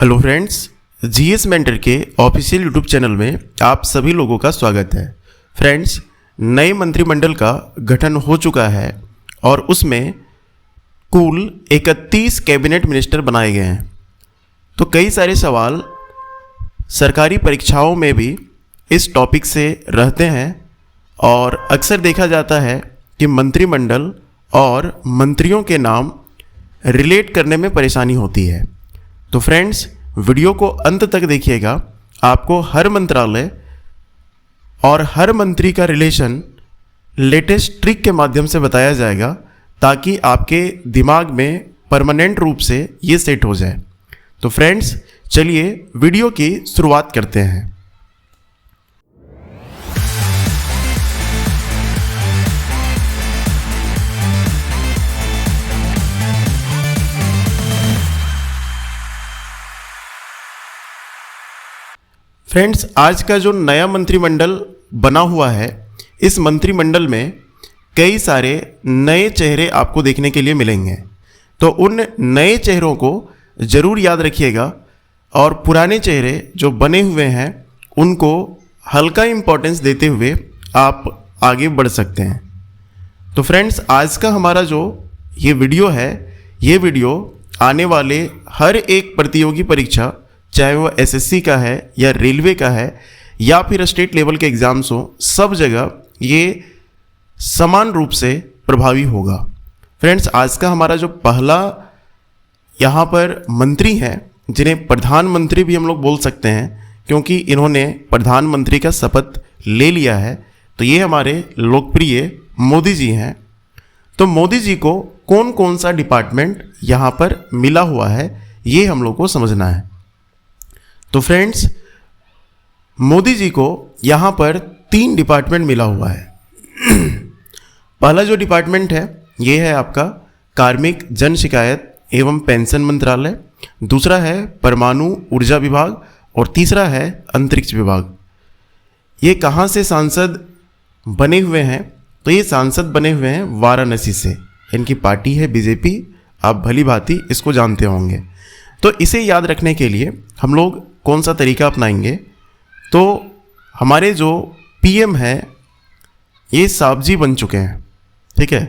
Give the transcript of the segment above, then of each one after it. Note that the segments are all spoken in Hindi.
हेलो फ्रेंड्स, जीएस मेंटर के ऑफिशियल यूट्यूब चैनल में आप सभी लोगों का स्वागत है। फ्रेंड्स, नए मंत्रिमंडल का गठन हो चुका है और उसमें कुल 31 कैबिनेट मिनिस्टर बनाए गए हैं। तो कई सारे सवाल सरकारी परीक्षाओं में भी इस टॉपिक से रहते हैं और अक्सर देखा जाता है कि मंत्रिमंडल और मंत्रियों के नाम रिलेट करने में परेशानी होती है। तो फ्रेंड्स, वीडियो को अंत तक देखिएगा। आपको हर मंत्रालय और हर मंत्री का रिलेशन लेटेस्ट ट्रिक के माध्यम से बताया जाएगा ताकि आपके दिमाग में परमानेंट रूप से ये सेट हो जाए। तो फ्रेंड्स, चलिए वीडियो की शुरुआत करते हैं। फ्रेंड्स, आज का जो नया मंत्रिमंडल बना हुआ है, इस मंत्रिमंडल में कई सारे नए चेहरे आपको देखने के लिए मिलेंगे। तो उन नए चेहरों को ज़रूर याद रखिएगा और पुराने चेहरे जो बने हुए हैं उनको हल्का इम्पोर्टेंस देते हुए आप आगे बढ़ सकते हैं। तो फ्रेंड्स, आज का हमारा जो ये वीडियो है, ये वीडियो आने वाले हर एक प्रतियोगी परीक्षा, चाहे वो एसएससी का है या रेलवे का है या फिर स्टेट लेवल के एग्ज़ाम्स हो, सब जगह ये समान रूप से प्रभावी होगा। फ्रेंड्स, आज का हमारा जो पहला यहाँ पर मंत्री हैं, जिन्हें प्रधानमंत्री भी हम लोग बोल सकते हैं क्योंकि इन्होंने प्रधानमंत्री का शपथ ले लिया है, तो ये हमारे लोकप्रिय मोदी जी हैं। तो मोदी जी को कौन कौन सा डिपार्टमेंट यहाँ पर मिला हुआ है, ये हम लोग को समझना है। तो फ्रेंड्स, मोदी जी को यहाँ पर 3 डिपार्टमेंट मिला हुआ है। पहला जो डिपार्टमेंट है ये है आपका कार्मिक जन शिकायत एवं पेंशन मंत्रालय, दूसरा है परमाणु ऊर्जा विभाग और तीसरा है अंतरिक्ष विभाग। ये कहाँ से सांसद बने हुए हैं? तो ये सांसद बने हुए हैं वाराणसी से। इनकी पार्टी है बीजेपी, आप भली भांति इसको जानते होंगे। तो इसे याद रखने के लिए हम लोग कौन सा तरीका अपनाएंगे? तो हमारे जो पीएम है ये साहब जी बन चुके हैं, ठीक है।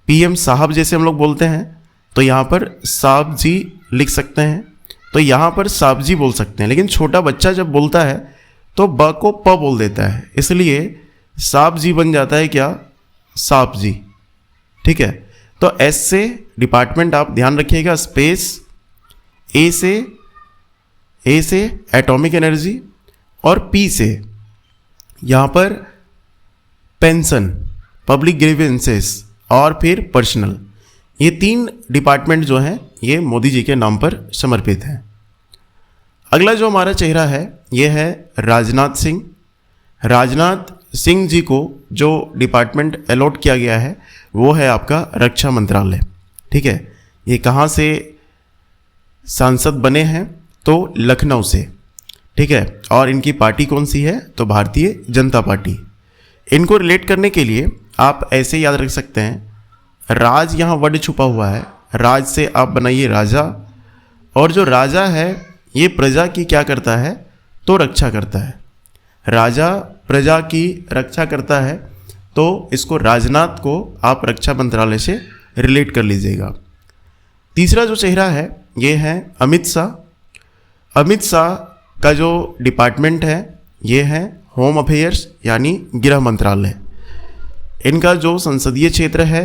पीएम साहब जैसे हम लोग बोलते हैं, तो यहाँ पर साहब जी लिख सकते हैं, तो यहाँ पर साहब जी बोल सकते हैं। लेकिन छोटा बच्चा जब बोलता है तो ब को प बोल देता है, इसलिए साहब जी बन जाता है क्या? साहब जी, ठीक है। तो एस से डिपार्टमेंट आप ध्यान रखिएगा, स्पेस। ए से एटॉमिक एनर्जी और पी से यहाँ पर पेंशन, पब्लिक ग्रीवेंसेस और फिर पर्सनल। ये 3 डिपार्टमेंट जो हैं ये मोदी जी के नाम पर समर्पित हैं। अगला जो हमारा चेहरा है ये है राजनाथ सिंह। राजनाथ सिंह जी को जो डिपार्टमेंट अलॉट किया गया है वो है आपका रक्षा मंत्रालय, ठीक है। ये कहाँ से सांसद बने हैं? तो लखनऊ से, ठीक है। और इनकी पार्टी कौन सी है? तो भारतीय जनता पार्टी। इनको रिलेट करने के लिए आप ऐसे याद रख सकते हैं, राज यहाँ वर्ड छुपा हुआ है, राज से आप बनाइए राजा, और जो राजा है ये प्रजा की क्या करता है? तो रक्षा करता है। राजा प्रजा की रक्षा करता है, तो इसको राजनाथ को आप रक्षा मंत्रालय से रिलेट कर लीजिएगा। तीसरा जो चेहरा है ये है अमित शाह। अमित शाह का जो डिपार्टमेंट है ये है होम अफेयर्स यानी गृह मंत्रालय। इनका जो संसदीय क्षेत्र है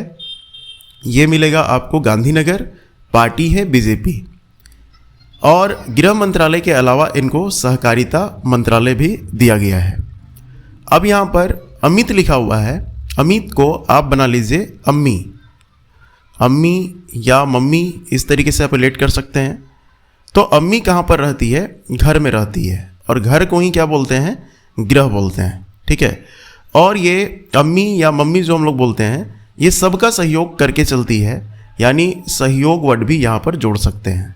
ये मिलेगा आपको गांधीनगर, पार्टी है बीजेपी। और गृह मंत्रालय के अलावा इनको सहकारिता मंत्रालय भी दिया गया है। अब यहाँ पर अमित लिखा हुआ है, अमित को आप बना लीजिए अम्मी। अम्मी या मम्मी इस तरीके से आप रिलेट कर सकते हैं। तो अम्मी कहाँ पर रहती है? घर में रहती है, और घर को ही क्या बोलते हैं? गृह बोलते हैं, ठीक है। और ये अम्मी या मम्मी जो हम लोग बोलते हैं ये सबका सहयोग करके चलती है, यानी सहयोग वर्ड भी यहाँ पर जोड़ सकते हैं,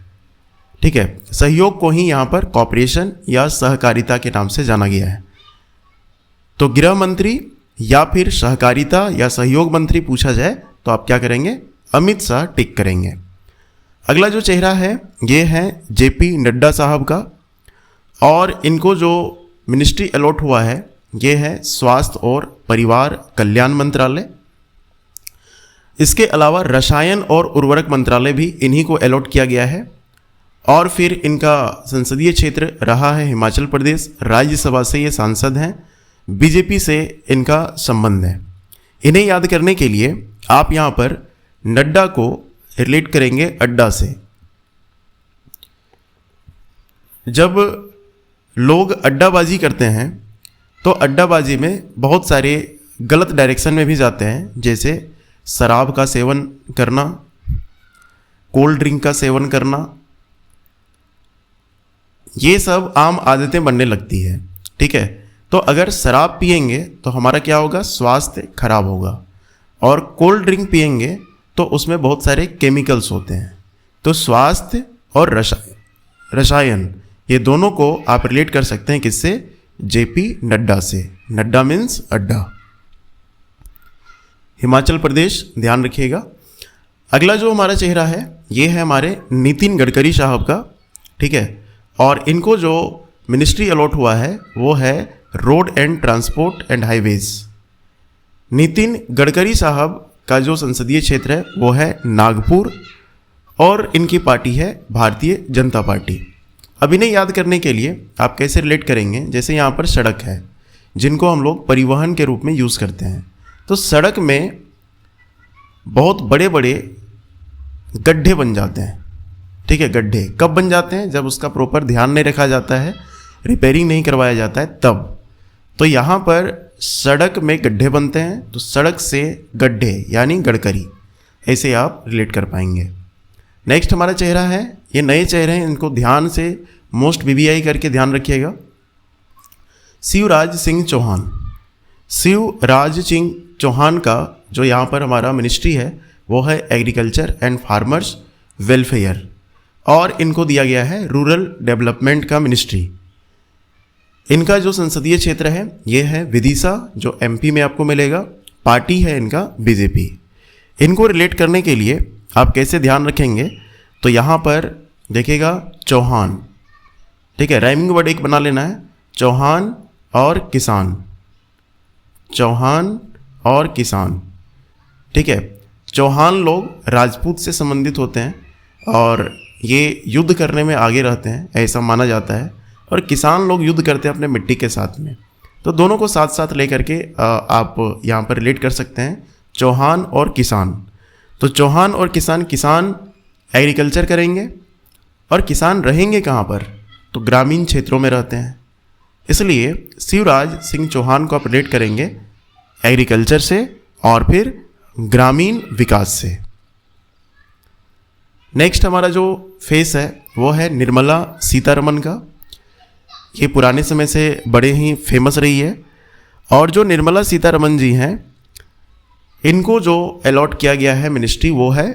ठीक है। सहयोग को ही यहाँ पर कॉपरेशन या सहकारिता के नाम से जाना गया है। तो गृह मंत्री या फिर सहकारिता या सहयोग मंत्री पूछा जाए तो आप क्या करेंगे? अमित शाह टिक करेंगे। अगला जो चेहरा है ये है जेपी नड्डा साहब का, और इनको जो मिनिस्ट्री अलॉट हुआ है ये है स्वास्थ्य और परिवार कल्याण मंत्रालय। इसके अलावा रसायन और उर्वरक मंत्रालय भी इन्हीं को अलॉट किया गया है। और फिर इनका संसदीय क्षेत्र रहा है हिमाचल प्रदेश, राज्यसभा से ये सांसद हैं, बीजेपी से इनका संबंध है। इन्हें याद करने के लिए आप यहाँ पर नड्डा को रिलेट करेंगे अड्डा से। जब लोग अड्डाबाजी करते हैं तो अड्डाबाजी में बहुत सारे गलत डायरेक्शन में भी जाते हैं, जैसे शराब का सेवन करना, कोल्ड ड्रिंक का सेवन करना, ये सब आम आदतें बनने लगती है। ठीक है, तो अगर शराब पिएंगे तो हमारा क्या होगा, स्वास्थ्य खराब होगा, और कोल्ड ड्रिंक पिएंगे तो उसमें बहुत सारे केमिकल्स होते हैं। तो स्वास्थ्य और रसायन ये दोनों को आप रिलेट कर सकते हैं किससे, जेपी नड्डा से। नड्डा मीन्स अड्डा। हिमाचल प्रदेश ध्यान रखिएगा। अगला जो हमारा चेहरा है ये है हमारे नितिन गडकरी साहब का। ठीक है, और इनको जो मिनिस्ट्री अलॉट हुआ है वो है road and transport and highways. Nitin Gadkari साहब का जो संसदीय क्षेत्र है वो है नागपुर, और इनकी पार्टी है भारतीय जनता पार्टी। अब इन्हें याद करने के लिए आप कैसे रिलेट करेंगे, जैसे यहाँ पर सड़क है जिनको हम लोग परिवहन के रूप में यूज़ करते हैं, तो सड़क में बहुत बड़े बड़े गड्ढे बन जाते हैं। ठीक है, गड्ढे कब बन जाते हैं, जब उसका प्रॉपर ध्यान नहीं रखा जाता है, रिपेयरिंग नहीं करवाया जाता है तब। तो यहाँ पर सड़क में गड्ढे बनते हैं, तो सड़क से गड्ढे यानी गडकरी, ऐसे आप रिलेट कर पाएंगे। नेक्स्ट हमारा चेहरा है, ये नए चेहरे हैं, इनको ध्यान से मोस्ट बीबीआई करके ध्यान रखिएगा। शिवराज सिंह चौहान। शिवराज सिंह चौहान का जो यहाँ पर हमारा मिनिस्ट्री है वो है एग्रीकल्चर एंड फार्मर्स वेलफेयर, और इनको दिया गया है रूरल डेवलपमेंट का मिनिस्ट्री। इनका जो संसदीय क्षेत्र है ये है विदिशा, जो एमपी में आपको मिलेगा। पार्टी है इनका बीजेपी। इनको रिलेट करने के लिए आप कैसे ध्यान रखेंगे, तो यहाँ पर देखिएगा चौहान। ठीक है, राइमिंग वर्ड एक बना लेना है, चौहान और किसान, चौहान और किसान। ठीक है, चौहान लोग राजपूत से संबंधित होते हैं और ये युद्ध करने में आगे रहते हैं, ऐसा माना जाता है, और किसान लोग युद्ध करते हैं अपने मिट्टी के साथ में। तो दोनों को साथ साथ लेकर के आप यहाँ पर रिलेट कर सकते हैं, चौहान और किसान। तो चौहान और किसान, किसान एग्रीकल्चर करेंगे और किसान रहेंगे कहाँ पर, तो ग्रामीण क्षेत्रों में रहते हैं, इसलिए शिवराज सिंह चौहान को आप रिलेट करेंगे एग्रीकल्चर से और फिर ग्रामीण विकास से। नेक्स्ट हमारा जो फेस है वो है निर्मला सीतारमन का। ये पुराने समय से बड़े ही फेमस रही है, और जो निर्मला सीतारमन जी हैं इनको जो अलॉट किया गया है मिनिस्ट्री वो है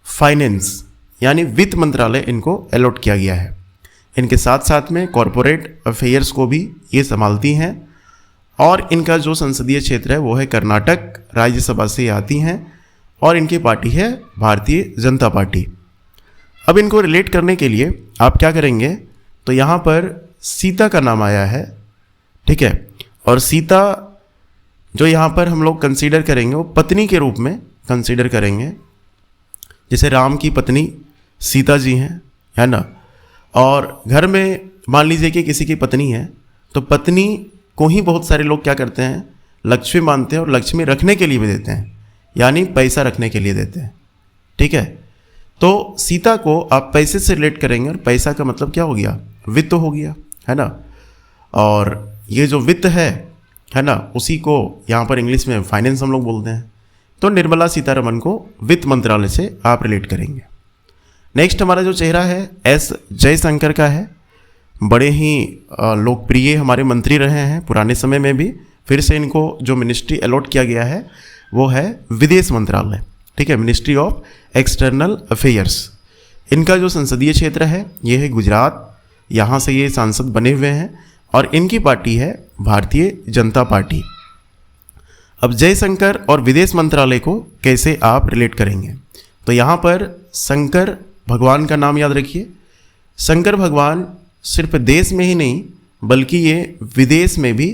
फाइनेंस, यानी वित्त मंत्रालय इनको अलॉट किया गया है। इनके साथ साथ में कॉरपोरेट अफेयर्स को भी ये संभालती हैं, और इनका जो संसदीय क्षेत्र है वो है कर्नाटक, राज्यसभा से आती हैं, और इनकी पार्टी है भारतीय जनता पार्टी। अब इनको रिलेट करने के लिए आप क्या करेंगे, तो यहाँ पर सीता का नाम आया है। ठीक है, और सीता जो यहाँ पर हम लोग कंसीडर करेंगे वो पत्नी के रूप में कंसीडर करेंगे, जैसे राम की पत्नी सीता जी हैं, है ना। और घर में मान लीजिए कि किसी की पत्नी है, तो पत्नी को ही बहुत सारे लोग क्या करते हैं, लक्ष्मी मानते हैं, और लक्ष्मी रखने के लिए भी देते हैं, यानी पैसा रखने के लिए देते हैं। ठीक है, तो सीता को आप पैसे से रिलेट करेंगे, और पैसा का मतलब क्या हो गया, वित्त हो गया, है ना। और ये जो वित्त है ना, उसी को यहाँ पर इंग्लिश में फाइनेंस हम लोग बोलते हैं। तो निर्मला सीतारमन को वित्त मंत्रालय से आप रिलेट करेंगे। नेक्स्ट हमारा जो चेहरा है एस जयशंकर का है। बड़े ही लोकप्रिय हमारे मंत्री रहे हैं पुराने समय में भी। फिर से इनको जो मिनिस्ट्री अलॉट किया गया है वो है विदेश मंत्रालय। ठीक है, मिनिस्ट्री ऑफ एक्सटर्नल अफेयर्स। इनका जो संसदीय क्षेत्र है ये है गुजरात, यहाँ से ये सांसद बने हुए हैं, और इनकी पार्टी है भारतीय जनता पार्टी। अब जयशंकर और विदेश मंत्रालय को कैसे आप रिलेट करेंगे, तो यहाँ पर शंकर भगवान का नाम याद रखिए। शंकर भगवान सिर्फ देश में ही नहीं बल्कि ये विदेश में भी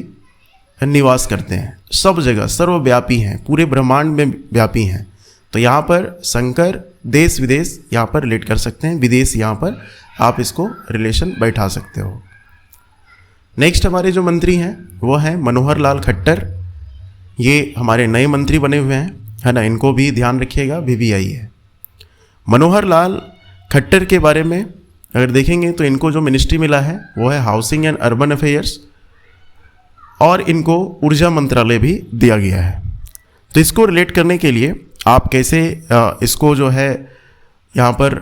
निवास करते हैं, सब जगह सर्वव्यापी हैं, पूरे ब्रह्मांड में व्यापी हैं। तो यहाँ पर शंकर देश विदेश यहाँ पर रिलेट कर सकते हैं, विदेश यहाँ पर आप इसको रिलेशन बैठा सकते हो। नेक्स्ट हमारे जो मंत्री हैं वो हैं मनोहर लाल खट्टर। ये हमारे नए मंत्री बने हुए हैं, है ना, इनको भी ध्यान रखिएगा, VVI है। मनोहर लाल खट्टर के बारे में अगर देखेंगे तो इनको जो मिनिस्ट्री मिला है वो है हाउसिंग एंड अर्बन अफेयर्स, और इनको ऊर्जा मंत्रालय भी दिया गया है। तो इसको रिलेट करने के लिए आप कैसे इसको जो है यहाँ पर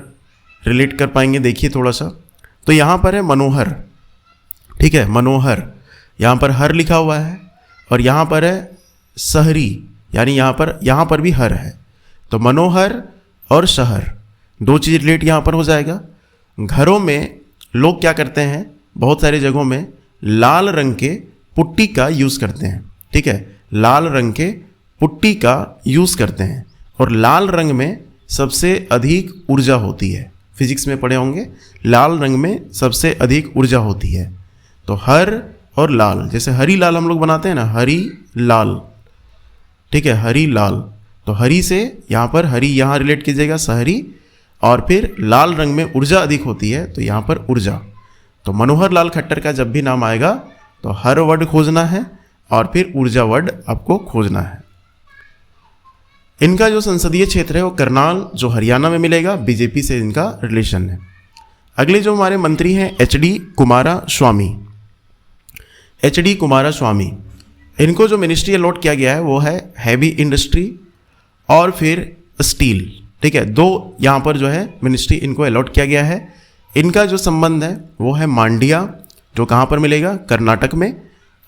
रिलेट कर पाएंगे, देखिए थोड़ा सा। तो यहाँ पर है मनोहर, ठीक है, मनोहर, यहाँ पर हर लिखा हुआ है, और यहाँ पर है शहरी, यानी यहाँ पर भी हर है। तो मनोहर और शहर दो चीज़ रिलेट यहाँ पर हो जाएगा। घरों में लोग क्या करते हैं, बहुत सारी जगहों में लाल रंग के पुट्टी का यूज़ करते हैं, ठीक है, लाल रंग के पुट्टी का यूज़ करते हैं, और लाल रंग में सबसे अधिक ऊर्जा होती है। फिजिक्स में पढ़े होंगे, लाल रंग में सबसे अधिक ऊर्जा होती है। तो हर और लाल, जैसे हरी लाल हम लोग बनाते हैं ना, हरी लाल, ठीक है, हरी लाल। तो हरी से यहाँ पर हरी यहाँ रिलेट कीजिएगा शहरी, और फिर लाल रंग में ऊर्जा अधिक होती है तो यहाँ पर ऊर्जा। तो मनोहर लाल खट्टर का जब भी नाम आएगा तो हर वर्ड खोजना है और फिर ऊर्जा वर्ड आपको खोजना है। इनका जो संसदीय क्षेत्र है वो करनाल, जो हरियाणा में मिलेगा, बीजेपी से इनका रिलेशन है। अगले जो हमारे मंत्री हैं HD कुमारास्वामी। HD कुमारास्वामी, इनको जो मिनिस्ट्री अलॉट किया गया है वो है हैवी इंडस्ट्री और फिर स्टील, ठीक है, दो यहाँ पर जो है मिनिस्ट्री इनको अलॉट किया गया है। इनका जो संबंध है वो है मांड्या, जो कहाँ पर मिलेगा, कर्नाटक में,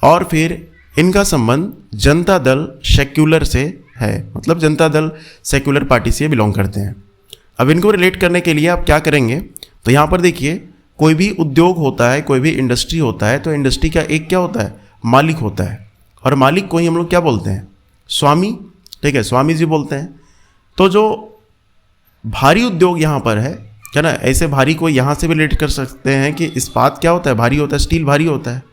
और फिर इनका संबंध जनता दल सेक्युलर से है, मतलब जनता दल सेक्युलर पार्टी से बिलोंग करते हैं। अब इनको रिलेट करने के लिए आप क्या करेंगे, तो यहाँ पर देखिए, कोई भी उद्योग होता है, कोई भी इंडस्ट्री होता है, तो इंडस्ट्री का एक क्या होता है, मालिक होता है, और मालिक को ही हम लोग क्या बोलते हैं, स्वामी, ठीक है, स्वामी जी बोलते हैं। तो जो भारी उद्योग यहाँ पर है, क्या ना, ऐसे भारी को यहाँ से भी रिलेट कर सकते हैं कि इस्पात क्या होता है, भारी होता है, स्टील भारी होता है,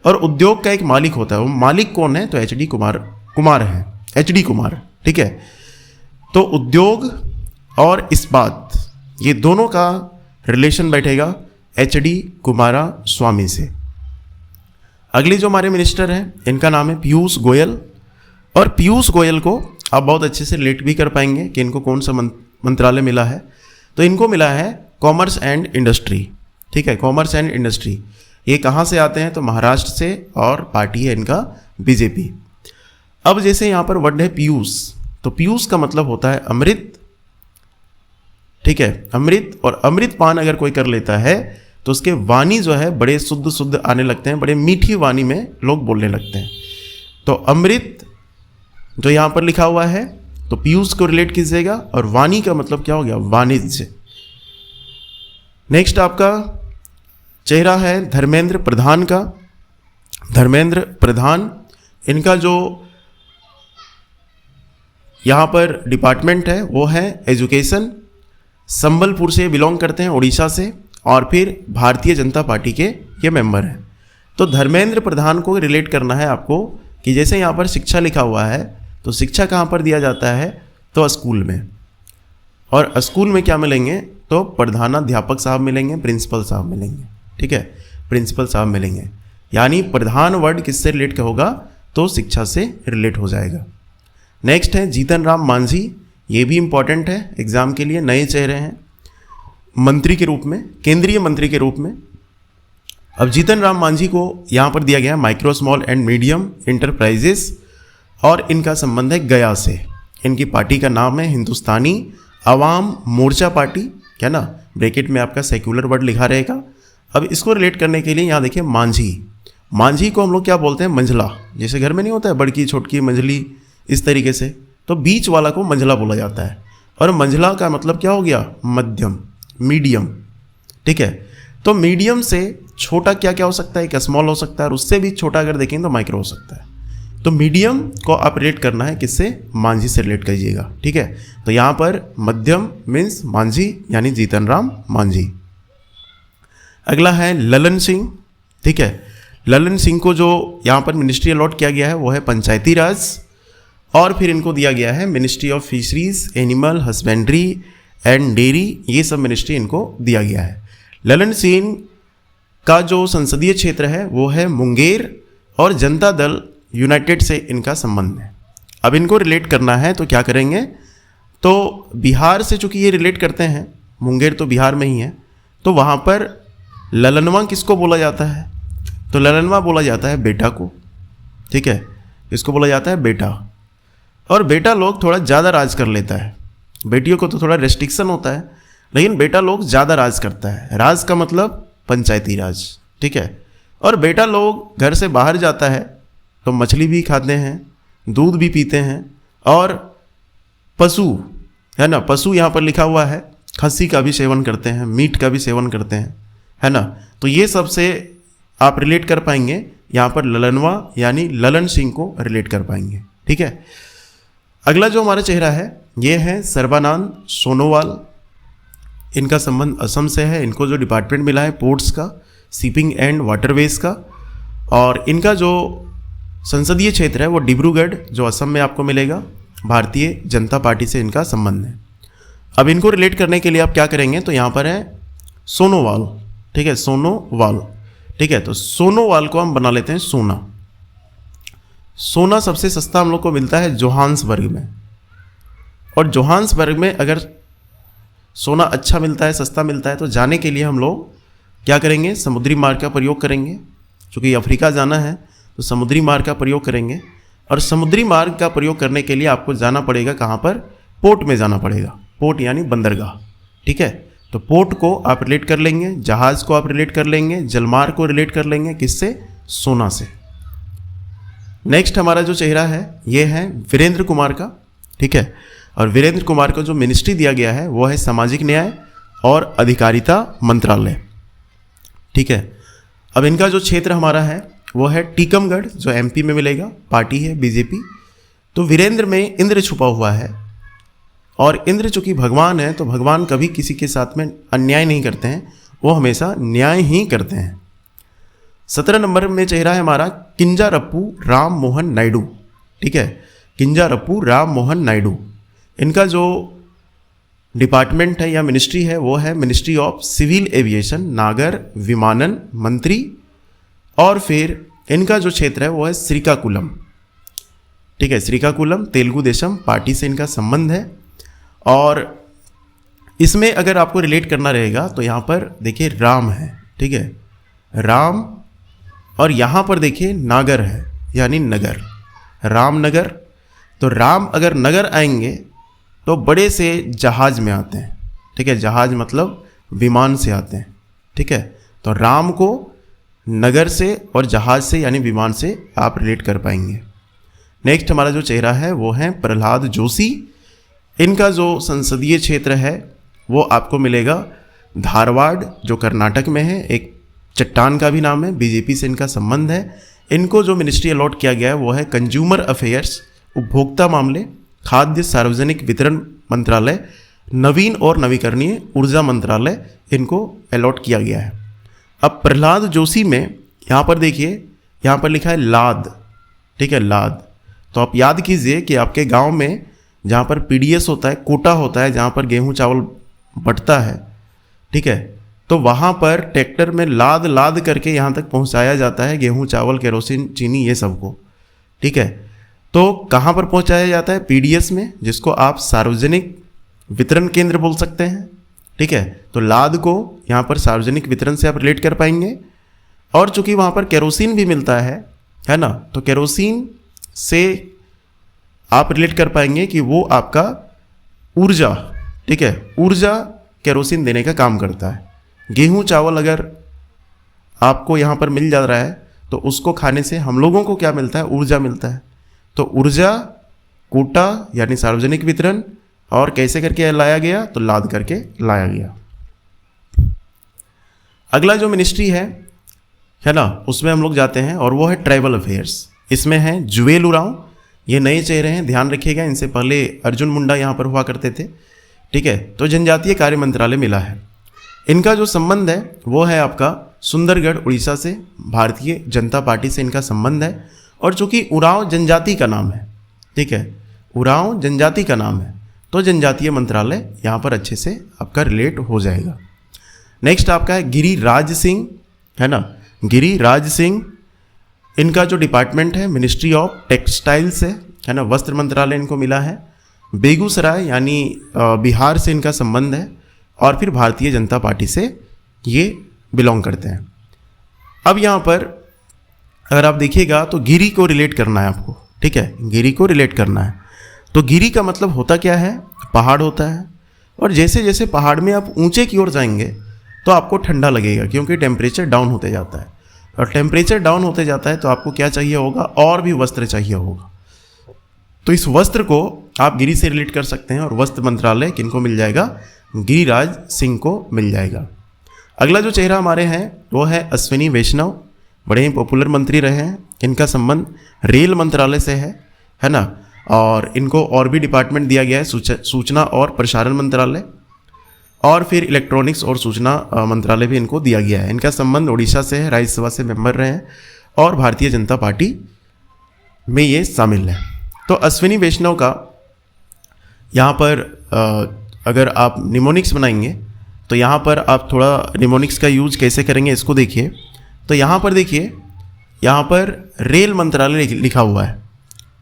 और उद्योग का एक मालिक होता है। वो मालिक कौन है, तो HD कुमार है, HD कुमार, ठीक है। तो उद्योग और इस्पात, ये दोनों का रिलेशन बैठेगा HD कुमारास्वामी से। अगले जो हमारे मिनिस्टर हैं इनका नाम है पीयूष गोयल, और पीयूष गोयल को आप बहुत अच्छे से रिलेट भी कर पाएंगे कि इनको कौन सा मंत्रालय मिला है। तो इनको मिला है कॉमर्स एंड इंडस्ट्री, ठीक है, कॉमर्स एंड इंडस्ट्री। ये कहाँ से आते हैं, तो महाराष्ट्र से, और पार्टी है इनका बीजेपी। अब जैसे यहाँ पर वर्ड है पीयूष, तो पीयूष का मतलब होता है अमृत, ठीक है, अमृत, और अमृत पान अगर कोई कर लेता है तो उसके वाणी जो है बड़े शुद्ध आने लगते हैं, बड़े मीठी वाणी में लोग बोलने लगते हैं। तो अमृत जो यहाँ पर लिखा हुआ है, तो पीयूष को रिलेट कीजिएगा, और वाणी का मतलब क्या हो गया, वाणिज्य। नेक्स्ट आपका चेहरा है धर्मेंद्र प्रधान का। धर्मेंद्र प्रधान, इनका जो यहाँ पर डिपार्टमेंट है वो है एजुकेशन। संबलपुर से बिलोंग करते हैं, उड़ीसा से, और फिर भारतीय जनता पार्टी के ये मेंबर हैं। तो धर्मेंद्र प्रधान को रिलेट करना है आपको कि जैसे यहाँ पर शिक्षा लिखा हुआ है, तो शिक्षा कहाँ पर दिया जाता है, तो स्कूल में, और स्कूल में क्या मिलेंगे, तो प्रधानाध्यापक साहब मिलेंगे, प्रिंसिपल साहब मिलेंगे, ठीक है, प्रिंसिपल साहब मिलेंगे। यानी प्रधान वर्ड किससे रिलेट होगा, तो शिक्षा से रिलेट हो जाएगा। नेक्स्ट है जीतन राम मांझी, ये भी इंपॉर्टेंट है एग्जाम के लिए, नए चेहरे हैं मंत्री के रूप में, केंद्रीय मंत्री के रूप में। अब जीतन राम मांझी को यहाँ पर दिया गया micro small and medium enterprises, और इनका संबंध है गया से। इनकी पार्टी का नाम है हिंदुस्तानी अवाम मोर्चा पार्टी, क्या ना, ब्रैकेट में आपका सेक्युलर वर्ड लिखा रहेगा। अब इसको रिलेट करने के लिए यहाँ देखिए मांझी, मांझी को हम लोग क्या बोलते हैं, मंझला, जैसे घर में नहीं होता है बड़की छोटकी मंझली, इस तरीके से, तो बीच वाला को मंझला बोला जाता है। और मंझला का मतलब क्या हो गया, मध्यम, मीडियम, ठीक है। तो मीडियम से छोटा क्या क्या हो सकता है, एक स्मॉल हो सकता है, और उससे भी छोटा अगर देखें तो माइक्रो हो सकता है। तो मीडियम को आप रिलेट करना है किससे, मांझी से रिलेट कीजिएगा, ठीक है। तो यहाँ पर मध्यम मीन्स मांझी यानी जीतन राम मांझी। अगला है ललन सिंह, ठीक है। ललन सिंह को जो यहाँ पर मिनिस्ट्री अलॉट किया गया है वो है पंचायती राज, और फिर इनको दिया गया है ministry of fisheries, animal husbandry and dairy, ये सब मिनिस्ट्री इनको दिया गया है। ललन सिंह का जो संसदीय क्षेत्र है वो है मुंगेर, और जनता दल यूनाइटेड से इनका संबंध है। अब इनको रिलेट करना है तो क्या करेंगे, तो बिहार से चूंकि ये रिलेट करते हैं, मुंगेर तो बिहार में ही है, तो वहाँ पर ललनवा किसको बोला जाता है, तो ललनवा बोला जाता है बेटा को, ठीक है। इसको बोला जाता है बेटा, और बेटा लोग थोड़ा ज़्यादा राज कर लेता है, बेटियों को तो थोड़ा रेस्ट्रिक्शन होता है, लेकिन बेटा लोग ज़्यादा राज करता है। राज का मतलब पंचायती राज, ठीक है। और बेटा लोग घर से बाहर जाता है तो मछली भी खाते हैं, दूध भी पीते हैं, और पशु है ना, पशु यहाँ पर लिखा हुआ है, खस्सी का भी सेवन करते हैं, मीट का भी सेवन करते हैं, है ना। तो ये सब से आप रिलेट कर पाएंगे, यहाँ पर ललनवा यानी ललन सिंह को रिलेट कर पाएंगे, ठीक है। अगला जो हमारा चेहरा है ये है सर्बानंद सोनोवाल। इनका संबंध असम से है, इनको जो डिपार्टमेंट मिला है पोर्ट्स का, शिपिंग एंड वाटरवेज का, और इनका जो संसदीय क्षेत्र है वो डिब्रूगढ़ जो असम में आपको मिलेगा। भारतीय जनता पार्टी से इनका संबंध है। अब इनको रिलेट करने के लिए आप क्या करेंगे, तो यहाँ पर है सोनोवाल, ठीक है, सोनोवाल, ठीक है। तो सोनोवाल को हम बना लेते हैं सोना। सोना सबसे सस्ता हम लोग को मिलता है जोहान्सबर्ग में, और जोहान्सबर्ग में अगर सोना अच्छा मिलता है, सस्ता मिलता है, तो जाने के लिए हम लोग क्या करेंगे, समुद्री मार्ग का प्रयोग करेंगे। क्योंकि अफ्रीका जाना है तो समुद्री मार्ग का प्रयोग करेंगे, और समुद्री मार्ग का प्रयोग करने के लिए आपको जाना पड़ेगा कहाँ पर, पोर्ट में जाना पड़ेगा, पोर्ट यानी बंदरगाह, ठीक है। तो पोर्ट को आप रिलेट कर लेंगे, जहाज़ को आप रिलेट कर लेंगे, जलमार्ग को रिलेट कर लेंगे, किससे, सोना से। नेक्स्ट हमारा जो चेहरा है ये है वीरेंद्र कुमार का, ठीक है। और वीरेंद्र कुमार को जो मिनिस्ट्री दिया गया है वो है सामाजिक न्याय और अधिकारिता मंत्रालय, ठीक है। अब इनका जो क्षेत्र हमारा है वो है टीकमगढ़ जो एमपी में मिलेगा, पार्टी है बीजेपी। तो वीरेंद्र में इंद्र छुपा हुआ है, और इंद्र चूंकि भगवान है तो भगवान कभी किसी के साथ में अन्याय नहीं करते हैं, वो हमेशा न्याय ही करते हैं। 17 नंबर में चेहरा है हमारा किंजारप्पू राम मोहन नायडू, ठीक है, किंजारप्पू राम मोहन नायडू। इनका जो डिपार्टमेंट है या मिनिस्ट्री है वो है मिनिस्ट्री ऑफ सिविल एविएशन, नागर विमानन मंत्री, और फिर इनका जो क्षेत्र है वो है श्रीकाकुलम, ठीक है, श्रीकाकुलम तेलुगु देशम पार्टी से इनका संबंध है। और इसमें अगर आपको रिलेट करना रहेगा तो यहाँ पर देखिए राम है, ठीक है, राम, और यहाँ पर देखिए नागर है यानी नगर, रामनगर। तो राम अगर नगर आएंगे तो बड़े से जहाज में आते हैं, ठीक है, जहाज मतलब विमान से आते हैं, ठीक है। तो राम को नगर से और जहाज से यानी विमान से आप रिलेट कर पाएंगे। नेक्स्ट हमारा जो चेहरा है वो है प्रहलाद जोशी। इनका जो संसदीय क्षेत्र है वो आपको मिलेगा धारवाड़ जो कर्नाटक में है, एक चट्टान का भी नाम है, बीजेपी से इनका संबंध है। इनको जो मिनिस्ट्री अलॉट किया गया है वो है कंज्यूमर अफेयर्स, उपभोक्ता मामले, खाद्य सार्वजनिक वितरण मंत्रालय, नवीन और नवीकरणीय ऊर्जा मंत्रालय, इनको अलॉट किया गया है। अब प्रहलाद जोशी में यहाँ पर देखिए, यहाँ पर लिखा है लाद, ठीक है, लाद। तो आप याद कीजिए कि आपके गांव में जहाँ पर पीडीएस होता है, कोटा होता है, जहाँ पर गेहूं चावल बंटता है, ठीक है, तो वहाँ पर ट्रैक्टर में लाद लाद करके यहाँ तक पहुँचाया जाता है गेहूं चावल, केरोसिन, चीनी, ये सब को, ठीक है। तो कहाँ पर पहुँचाया जाता है, पीडीएस में, जिसको आप सार्वजनिक वितरण केंद्र बोल सकते हैं, ठीक है। तो लाद को यहाँ पर सार्वजनिक वितरण से आप रिलेट कर पाएंगे। और चूंकि वहाँ पर केरोसिन भी मिलता है ना, तो केरोसिन से आप रिलेट कर पाएंगे कि वो आपका ऊर्जा, ठीक है, ऊर्जा केरोसिन देने का काम करता है। गेहूं चावल अगर आपको यहाँ पर मिल जा रहा है तो उसको खाने से हम लोगों को क्या मिलता है, ऊर्जा मिलता है। तो ऊर्जा कोटा यानी सार्वजनिक वितरण, और कैसे करके लाया गया, तो लाद करके लाया गया। अगला जो मिनिस्ट्री है ना, उसमें हम लोग जाते हैं और वो है ट्राइबल अफेयर्स, इसमें हैं जुएल उरांव, ये नए चेहरे हैं, ध्यान रखिएगा, इनसे पहले अर्जुन मुंडा यहाँ पर हुआ करते थे। ठीक है, तो जनजातीय कार्य मंत्रालय मिला है। इनका जो संबंध है वो है आपका सुंदरगढ़ उड़ीसा से, भारतीय जनता पार्टी से इनका संबंध है। और चूंकि उरांव जनजाति का नाम है, ठीक है, उरांव जनजाति का नाम है, तो जनजातीय मंत्रालय यहाँ पर अच्छे से आपका रिलेट हो जाएगा। नेक्स्ट आपका है गिरिराज सिंह, है ना, गिरिराज सिंह, इनका जो डिपार्टमेंट है मिनिस्ट्री ऑफ टेक्सटाइल्स है ना, वस्त्र मंत्रालय इनको मिला है। बेगूसराय यानी बिहार से इनका संबंध है, और फिर भारतीय जनता पार्टी से ये बिलोंग करते हैं। अब यहाँ पर अगर आप देखिएगा तो गिरी को रिलेट करना है आपको, ठीक है, गिरी को रिलेट करना है। तो गिरी का मतलब होता क्या है, पहाड़ होता है। और जैसे जैसे पहाड़ में आप ऊंचे की ओर जाएंगे तो आपको ठंडा लगेगा, क्योंकि टेम्परेचर डाउन होते जाता है, और टेम्परेचर डाउन होते जाता है तो आपको क्या चाहिए होगा, और भी वस्त्र चाहिए होगा। तो इस वस्त्र को आप गिरी से रिलेट कर सकते हैं, और वस्त्र मंत्रालय किनको मिल जाएगा, गिरिराज सिंह को मिल जाएगा। अगला जो चेहरा हमारे हैं वो है अश्विनी वैष्णव, बड़े ही पॉपुलर मंत्री रहे हैं। इनका संबंध रेल मंत्रालय से है ना, और इनको और भी डिपार्टमेंट दिया गया है, सूचना और प्रसारण मंत्रालय, और फिर इलेक्ट्रॉनिक्स और सूचना मंत्रालय भी इनको दिया गया है। इनका संबंध उड़ीसा से है, राज्यसभा से मेंबर रहे हैं, और भारतीय जनता पार्टी में ये शामिल है। तो अश्विनी वैष्णव का यहाँ पर अगर आप निमोनिक्स बनाएंगे तो यहाँ पर आप थोड़ा निमोनिक्स का यूज कैसे करेंगे इसको देखिए। तो यहाँ पर देखिए, यहाँ पर रेल मंत्रालय लिखा हुआ है,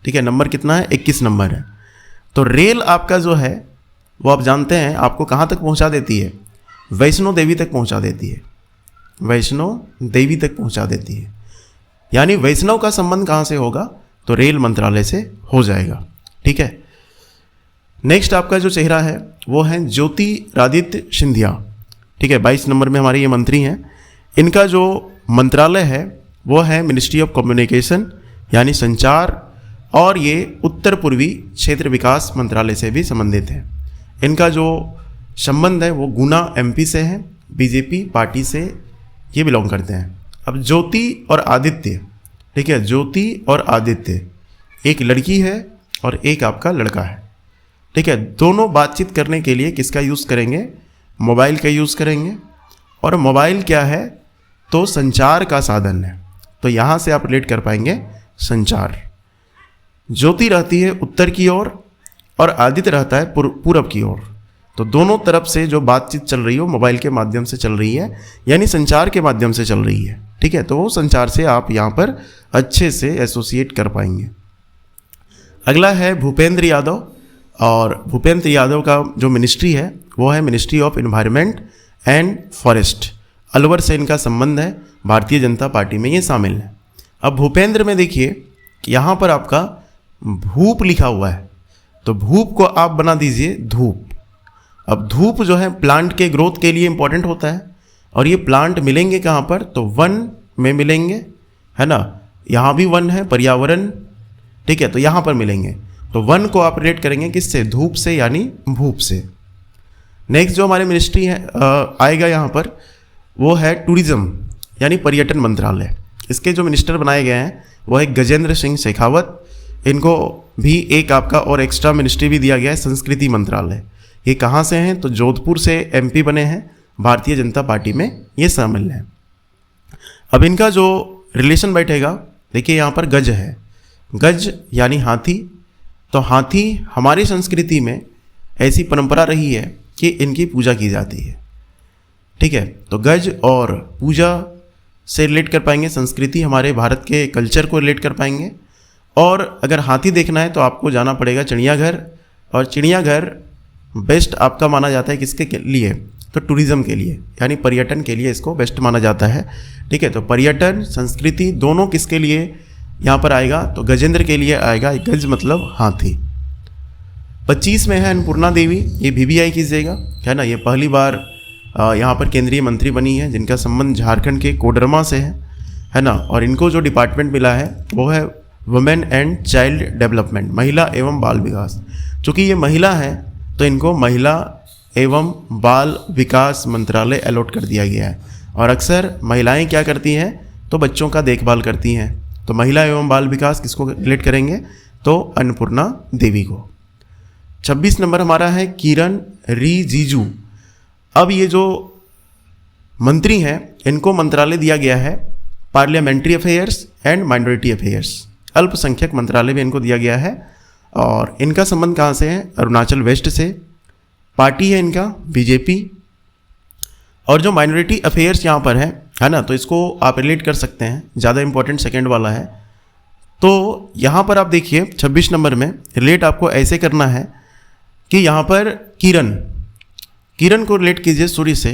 ठीक है, नंबर कितना है, 21 नंबर है। तो रेल आपका जो है वो आप जानते हैं आपको कहाँ तक पहुँचा देती है, वैष्णो देवी तक पहुँचा देती है, वैष्णो देवी तक पहुँचा देती है। यानी वैष्णव का संबंध कहाँ से होगा, तो रेल मंत्रालय से हो जाएगा, ठीक है। नेक्स्ट आपका जो चेहरा है वो है ज्योतिरादित्य सिंधिया, ठीक है, 22 नंबर में हमारे ये मंत्री हैं। इनका जो मंत्रालय है वो है मिनिस्ट्री ऑफ कम्युनिकेशन यानी संचार, और ये उत्तर पूर्वी क्षेत्र विकास मंत्रालय से भी संबंधित है। इनका जो संबंध है वो गुना एमपी से है, बीजेपी पार्टी से ये बिलोंग करते हैं। अब ज्योति और आदित्य, ठीक है, ज्योति और आदित्य, एक लड़की है और एक आपका लड़का है, ठीक है। दोनों बातचीत करने के लिए किसका यूज़ करेंगे, मोबाइल का यूज़ करेंगे। और मोबाइल क्या है, तो संचार का साधन है, तो यहाँ से आप रिलेट कर पाएंगे संचार। ज्योति रहती है उत्तर की ओर और आदित्य रहता है पूरब की ओर, तो दोनों तरफ से जो बातचीत चल रही हो मोबाइल के माध्यम से चल रही है, यानी संचार के माध्यम से चल रही है, ठीक है। तो वो संचार से आप यहाँ पर अच्छे से एसोसिएट कर पाएंगे। अगला है भूपेंद्र यादव, और भूपेंद्र यादव का जो मिनिस्ट्री है वो है ministry of environment and forest, Alwar से इनका संबंध है, भारतीय जनता पार्टी में ये शामिल है। अब भूपेंद्र में देखिए यहाँ पर आपका भूप लिखा हुआ है, तो भूप को आप बना दीजिए धूप। अब धूप जो है प्लांट के ग्रोथ के लिए इंपॉर्टेंट होता है, और ये प्लांट मिलेंगे कहाँ पर, तो वन में मिलेंगे, है ना, यहाँ भी वन है, पर्यावरण, ठीक है, तो यहाँ पर मिलेंगे। तो वन को आप रिलेट करेंगे किससे, धूप से यानी भूप से। नेक्स्ट जो हमारे मिनिस्ट्री है आएगा यहाँ पर वो है टूरिज्म यानी पर्यटन मंत्रालय। इसके जो मिनिस्टर बनाए गए हैं वो है गजेंद्र सिंह शेखावत। इनको भी एक आपका और एक्स्ट्रा मिनिस्ट्री भी दिया गया है संस्कृति मंत्रालय। ये कहाँ से हैं, तो जोधपुर से एमपी बने हैं, भारतीय जनता पार्टी में ये शामिल हैं। अब इनका जो रिलेशन बैठेगा, देखिए यहाँ पर गज है, गज यानी हाथी। तो हाथी हमारी संस्कृति में ऐसी परंपरा रही है कि इनकी पूजा की जाती है, ठीक है। तो गज और पूजा से रिलेट कर पाएंगे, संस्कृति हमारे भारत के कल्चर को रिलेट कर पाएंगे। और अगर हाथी देखना है तो आपको जाना पड़ेगा चिड़ियाघर, और चिड़ियाघर बेस्ट आपका माना जाता है किसके लिए, तो टूरिज्म के लिए यानी पर्यटन के लिए इसको बेस्ट माना जाता है, ठीक है। तो पर्यटन संस्कृति दोनों किसके लिए यहाँ पर आएगा, तो गजेंद्र के लिए आएगा। गज मतलब हाथी। 25 में है अन्नपूर्णा देवी, ये VVI कीजिएगा, है ना, ये पहली बार यहाँ पर केंद्रीय मंत्री बनी है, जिनका संबंध झारखंड के कोडरमा से है ना। और इनको जो डिपार्टमेंट मिला है वो है वुमेन एंड चाइल्ड डेवलपमेंट, महिला एवं बाल विकास। चूँकि ये महिला है तो इनको महिला एवं बाल विकास मंत्रालय अलॉट कर दिया गया है। और अक्सर महिलाएं क्या करती हैं, तो बच्चों का देखभाल करती हैं, तो महिला एवं बाल विकास किसको रिलेट करेंगे, तो अन्नपूर्णा देवी को। 26 नंबर हमारा है किरण रिजिजू। अब ये जो मंत्री हैं इनको मंत्रालय दिया गया है parliamentary affairs and minority affairs, अल्पसंख्यक मंत्रालय भी इनको दिया गया है। और इनका संबंध कहाँ से है, अरुणाचल वेस्ट से। पार्टी है इनका बीजेपी। और जो माइनॉरिटी अफेयर्स यहाँ पर है ना, तो इसको आप रिलेट कर सकते हैं, ज़्यादा इंपॉर्टेंट सेकंड वाला है। तो यहाँ पर आप देखिए 26 नंबर में रिलेट आपको ऐसे करना है कि यहाँ पर किरण को रिलेट कीजिए सूर्य से।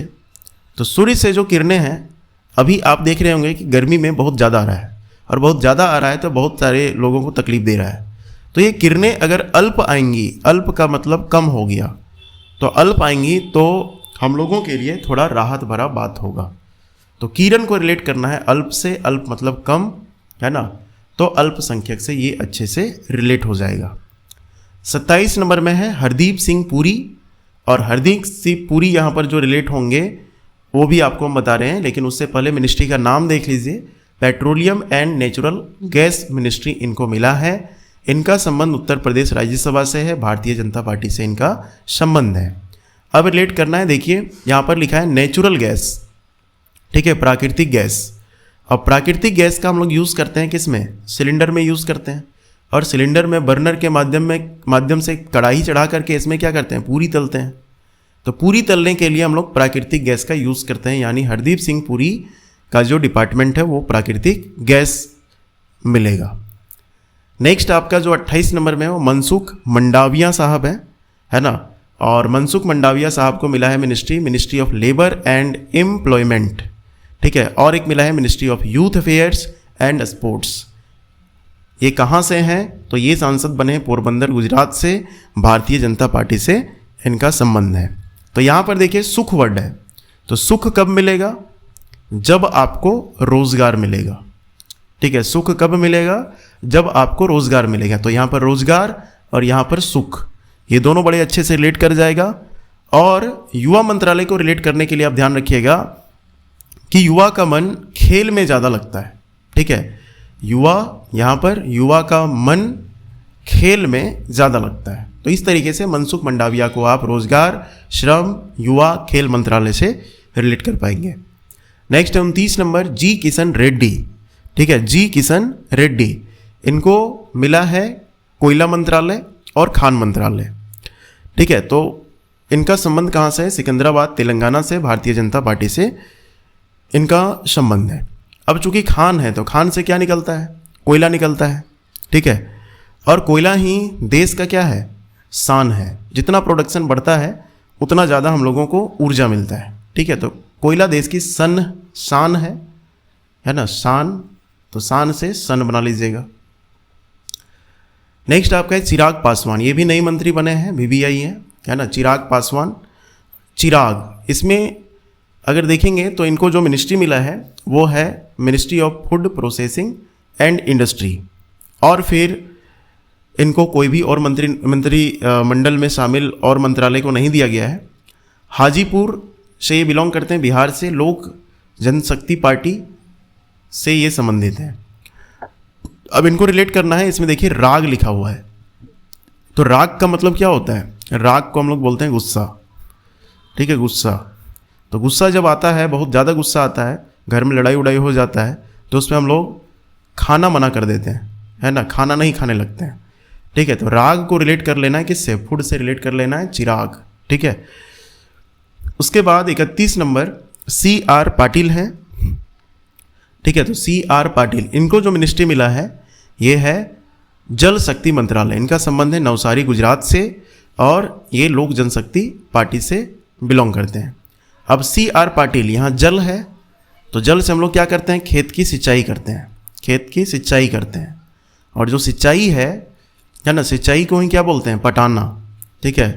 तो सूर्य से जो किरणें हैं, अभी आप देख रहे होंगे कि गर्मी में बहुत ज़्यादा आ रहा है, और बहुत ज़्यादा आ रहा है तो बहुत सारे लोगों को तकलीफ दे रहा है। तो ये किरणें अगर अल्प आएंगी, अल्प का मतलब कम हो गया, तो अल्प आएंगी तो हम लोगों के लिए थोड़ा राहत भरा बात होगा। तो किरण को रिलेट करना है अल्प से, अल्प मतलब कम, है ना, तो अल्पसंख्यक से ये अच्छे से रिलेट हो जाएगा। 27 नंबर में है हरदीप सिंह पुरी। और हरदीप सिंह पुरी यहाँ पर जो रिलेट होंगे वो भी आपको हम बता रहे हैं, लेकिन उससे पहले मिनिस्ट्री का नाम देख लीजिए। Petroleum and natural gas ministry इनको मिला है। इनका संबंध उत्तर प्रदेश राज्यसभा से है, भारतीय जनता पार्टी से इनका संबंध है। अब रिलेट करना है, देखिए यहाँ पर लिखा है नेचुरल गैस, ठीक है, प्राकृतिक गैस। अब प्राकृतिक गैस का हम लोग यूज़ करते हैं किस में, सिलेंडर में यूज़ करते हैं। और सिलेंडर में बर्नर के माध्यम से कढ़ाई चढ़ा करके इसमें क्या करते हैं, पूरी तलते हैं। तो पूरी तलने के लिए हम लोग प्राकृतिक गैस का यूज़ करते हैं, यानी हरदीप सिंह पुरी का जो डिपार्टमेंट है वो प्राकृतिक गैस मिलेगा। नेक्स्ट आपका जो 28 नंबर में है वो मनसुख मंडाविया साहब है ना। और मनसुख मंडाविया साहब को मिला है ministry of labour and employment, ठीक है। और एक मिला है ministry of youth affairs and sports. ये कहाँ से हैं, तो ये सांसद बने पोरबंदर गुजरात से, भारतीय जनता पार्टी से इनका संबंध है। तो यहाँ पर देखिए सुख वर्ड है, तो सुख कब मिलेगा, जब आपको रोजगार मिलेगा, ठीक है। सुख कब मिलेगा, जब आपको रोजगार मिलेगा। तो यहाँ पर रोजगार और यहाँ पर सुख, ये दोनों बड़े अच्छे से रिलेट कर जाएगा। और युवा मंत्रालय को रिलेट करने के लिए आप ध्यान रखिएगा कि युवा का मन खेल में ज़्यादा लगता है, ठीक है। यहाँ पर युवा का मन खेल में ज़्यादा लगता है। तो इस तरीके से मनसुख मंडाविया को आप रोजगार, श्रम, युवा, खेल मंत्रालय से रिलेट कर पाएंगे। नेक्स्ट 29 नंबर जी किशन रेड्डी, ठीक है। जी किशन रेड्डी इनको मिला है कोयला मंत्रालय और खान मंत्रालय, ठीक है। तो इनका संबंध कहाँ से है, सिकंदराबाद तेलंगाना से, भारतीय जनता पार्टी से इनका संबंध है। अब चूंकि खान है तो खान से क्या निकलता है, कोयला निकलता है, ठीक है। और कोयला ही देश का क्या है, शान है। जितना प्रोडक्शन बढ़ता है उतना ज़्यादा हम लोगों को ऊर्जा मिलता है, ठीक है। तो कोयला देश की शान है ना, शान, तो शान से सन बना लीजिएगा। नेक्स्ट आपका है चिराग पासवान, ये भी नई मंत्री बने हैं, बीबीआई है ना, चिराग पासवान। चिराग, इसमें अगर देखेंगे तो इनको जो मिनिस्ट्री मिला है वो है ministry of food processing and industry. और फिर इनको कोई भी और मंत्रिमंडल में शामिल और मंत्रालय को नहीं दिया गया है। हाजीपुर से ये बिलोंग करते हैं, बिहार से, लोक जनशक्ति पार्टी से ये संबंधित हैं। अब इनको रिलेट करना है, इसमें देखिए राग लिखा हुआ है। तो राग का मतलब क्या होता है, राग को हम लोग बोलते हैं गुस्सा, ठीक है, गुस्सा। तो गुस्सा जब आता है, बहुत ज़्यादा गुस्सा आता है, घर में लड़ाई उड़ाई हो जाता है, तो उसमें हम लोग खाना मना कर देते हैं, है ना, खाना नहीं खाने लगते हैं, ठीक है। तो राग को रिलेट कर लेना है किससे, फूड से रिलेट कर लेना है, चिराग, ठीक है। उसके बाद 31 नंबर CR पाटिल हैं, ठीक है। तो CR पाटिल, इनको जो मिनिस्ट्री मिला है ये है जल शक्ति मंत्रालय। इनका संबंध है नवसारी गुजरात से, और ये लोक जनशक्ति पार्टी से बिलोंग करते हैं। अब CR पाटिल, यहाँ जल है, तो जल से हम लोग क्या करते हैं, खेत की सिंचाई करते हैं, खेत की सिंचाई करते हैं। और जो सिंचाई है ना, सिंचाई को ही क्या बोलते हैं, पटाना, ठीक है।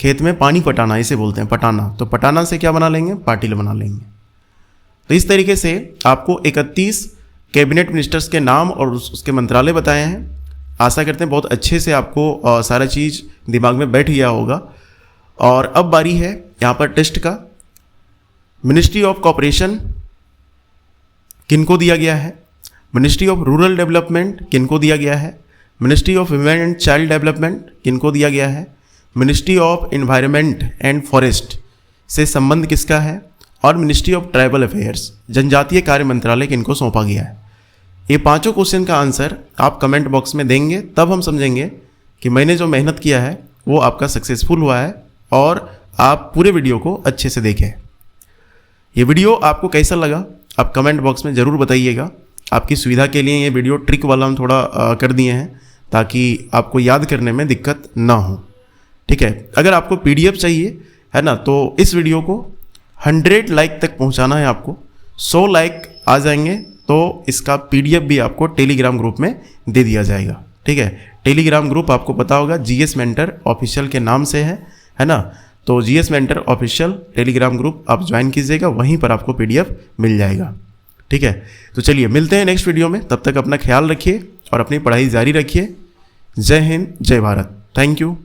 खेत में पानी पटाना, इसे बोलते हैं पटाना। तो पटाना से क्या बना लेंगे, पाटिल बना लेंगे। तो इस तरीके से आपको 31 कैबिनेट मिनिस्टर्स के नाम और उसके मंत्रालय बताए हैं। आशा करते हैं बहुत अच्छे से आपको सारा चीज़ दिमाग में बैठ गया होगा। और अब बारी है यहाँ पर टेस्ट का। मिनिस्ट्री ऑफ कॉपरेशन किनको दिया गया है, मिनिस्ट्री ऑफ रूरल डेवलपमेंट किनको दिया गया है, ministry of women and child development किनको दिया गया है, ministry of environment and forest से संबंध किसका है, और मिनिस्ट्री ऑफ ट्राइबल अफेयर्स जनजातीय कार्य मंत्रालय किनको सौंपा गया है। ये पांचों क्वेश्चन का आंसर आप कमेंट बॉक्स में देंगे, तब हम समझेंगे कि मैंने जो मेहनत किया है वो आपका सक्सेसफुल हुआ है और आप पूरे वीडियो को अच्छे से देखें। ये वीडियो आपको कैसा लगा आप कमेंट बॉक्स में ज़रूर बताइएगा। आपकी सुविधा के लिए ये वीडियो ट्रिक वाला हम थोड़ा कर दिए हैं ताकि आपको याद करने में दिक्कत ना हो। ठीक है, अगर आपको PDF चाहिए है ना, तो इस वीडियो को 100 लाइक तक पहुंचाना है आपको। 100 लाइक आ जाएंगे तो इसका PDF भी आपको टेलीग्राम ग्रुप में दे दिया जाएगा। ठीक है, टेलीग्राम ग्रुप आपको पता होगा GS मेंटर ऑफिशियल के नाम से है ना, तो GS mentor official Telegram group आप ज्वाइन कीजिएगा, वहीं पर आपको PDF मिल जाएगा। ठीक है, तो चलिए मिलते हैं नेक्स्ट वीडियो में, तब तक अपना ख्याल रखिए और अपनी पढ़ाई जारी रखिए। जय हिंद, जय भारत, थैंक यू।